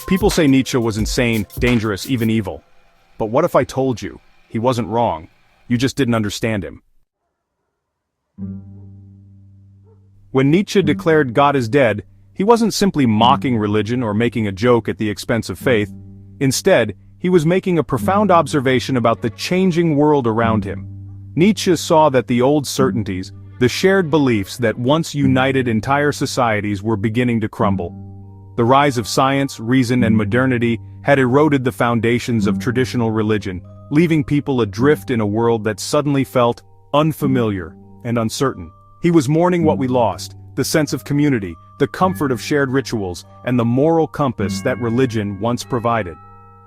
People say Nietzsche was insane, dangerous, even evil. But what if I told you he wasn't wrong? You just didn't understand him. When Nietzsche declared God is dead, he wasn't simply mocking religion or making a joke at the expense of faith. Instead, he was making a profound observation about the changing world around him. Nietzsche saw that the old certainties, the shared beliefs that once united entire societies, were beginning to crumble. The rise of science, reason, and modernity had eroded the foundations of traditional religion, leaving people adrift in a world that suddenly felt unfamiliar and uncertain. He was mourning what we lost, the sense of community, the comfort of shared rituals, and the moral compass that religion once provided.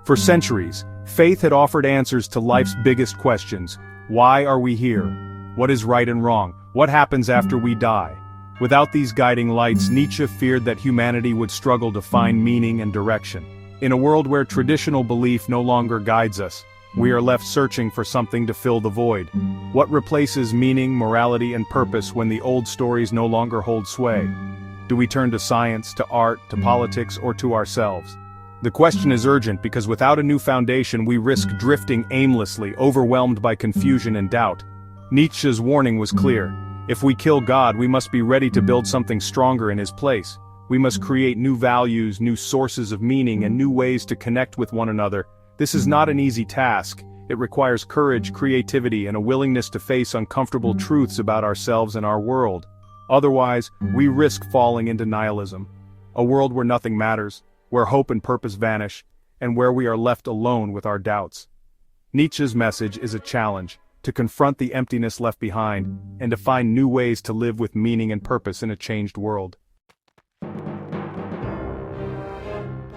For centuries, faith had offered answers to life's biggest questions. Why are we here? What is right and wrong? What happens after we die? Without these guiding lights, Nietzsche feared that humanity would struggle to find meaning and direction. In a world where traditional belief no longer guides us, we are left searching for something to fill the void. What replaces meaning, morality, and purpose when the old stories no longer hold sway? Do we turn to science, to art, to politics, or to ourselves? The question is urgent because without a new foundation we risk drifting aimlessly, overwhelmed by confusion and doubt. Nietzsche's warning was clear. If we kill God, we must be ready to build something stronger in his place. We must create new values, new sources of meaning, and new ways to connect with one another. This is not an easy task. It requires courage, creativity, and a willingness to face uncomfortable truths about ourselves and our world. Otherwise, we risk falling into nihilism. A world where nothing matters, where hope and purpose vanish, and where we are left alone with our doubts. Nietzsche's message is a challenge, to confront the emptiness left behind, and to find new ways to live with meaning and purpose in a changed world.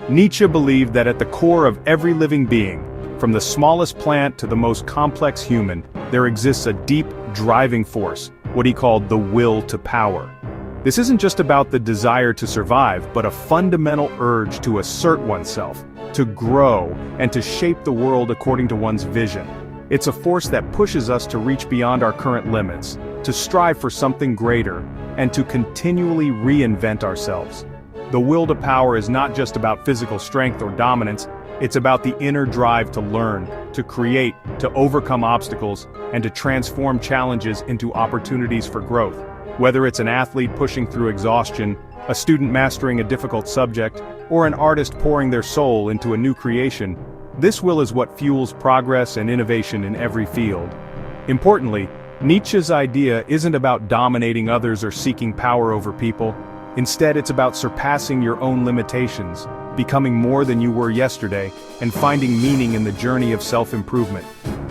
Nietzsche believed that at the core of every living being, from the smallest plant to the most complex human, there exists a deep, driving force, what he called the will to power. This isn't just about the desire to survive, but a fundamental urge to assert oneself, to grow, and to shape the world according to one's vision. It's a force that pushes us to reach beyond our current limits, to strive for something greater, and to continually reinvent ourselves. The will to power is not just about physical strength or dominance, it's about the inner drive to learn, to create, to overcome obstacles, and to transform challenges into opportunities for growth. Whether it's an athlete pushing through exhaustion, a student mastering a difficult subject, or an artist pouring their soul into a new creation, this will is what fuels progress and innovation in every field. Importantly, Nietzsche's idea isn't about dominating others or seeking power over people. Instead, it's about surpassing your own limitations, becoming more than you were yesterday, and finding meaning in the journey of self-improvement.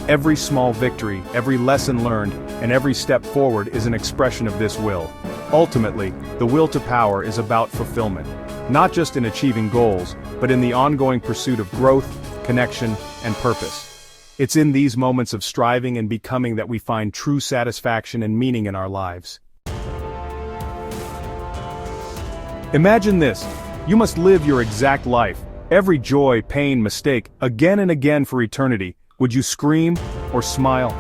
Every small victory, every lesson learned, and every step forward is an expression of this will. Ultimately, the will to power is about fulfillment, not just in achieving goals, but in the ongoing pursuit of growth, connection, and purpose. It's in these moments of striving and becoming that we find true satisfaction and meaning in our lives. Imagine this. You must live your exact life, every joy, pain, mistake, again and again for eternity. Would you scream or smile?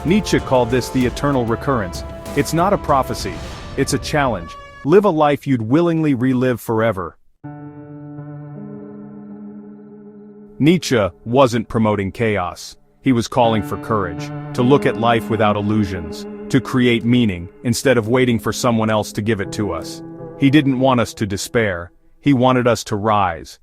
Nietzsche called this the eternal recurrence. It's not a prophecy, it's a challenge. Live a life you'd willingly relive forever. Nietzsche wasn't promoting chaos. He was calling for courage, to look at life without illusions, to create meaning, instead of waiting for someone else to give it to us. He didn't want us to despair. He wanted us to rise.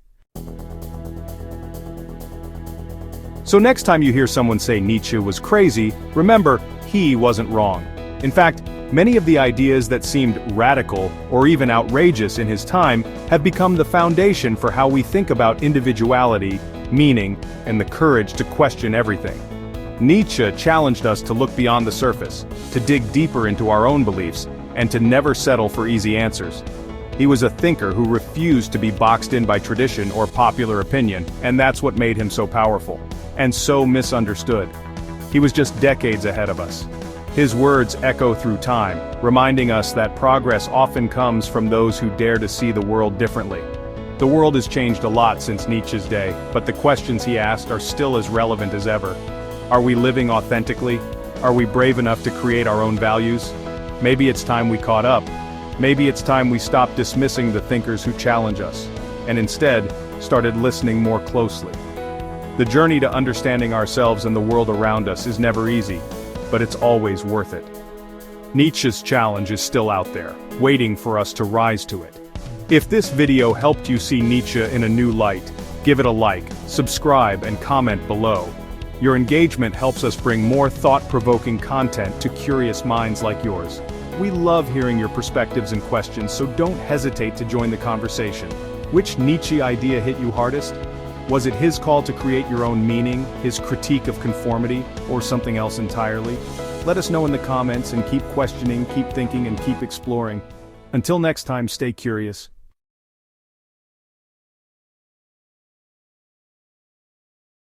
So next time you hear someone say Nietzsche was crazy, remember, he wasn't wrong. In fact, many of the ideas that seemed radical or even outrageous in his time have become the foundation for how we think about individuality, meaning, and the courage to question everything. Nietzsche challenged us to look beyond the surface, to dig deeper into our own beliefs, and to never settle for easy answers. He was a thinker who refused to be boxed in by tradition or popular opinion, and that's what made him so powerful, and so misunderstood. He was just decades ahead of us. His words echo through time, reminding us that progress often comes from those who dare to see the world differently. The world has changed a lot since Nietzsche's day, but the questions he asked are still as relevant as ever. Are we living authentically? Are we brave enough to create our own values? Maybe it's time we caught up. Maybe it's time we stop dismissing the thinkers who challenge us, and instead, started listening more closely. The journey to understanding ourselves and the world around us is never easy, but it's always worth it. Nietzsche's challenge is still out there, waiting for us to rise to it. If this video helped you see Nietzsche in a new light, give it a like, subscribe, and comment below. Your engagement helps us bring more thought-provoking content to curious minds like yours. We love hearing your perspectives and questions, so don't hesitate to join the conversation. Which Nietzsche idea hit you hardest? Was it his call to create your own meaning, his critique of conformity, or something else entirely? Let us know in the comments and keep questioning, keep thinking, and keep exploring. Until next time, stay curious.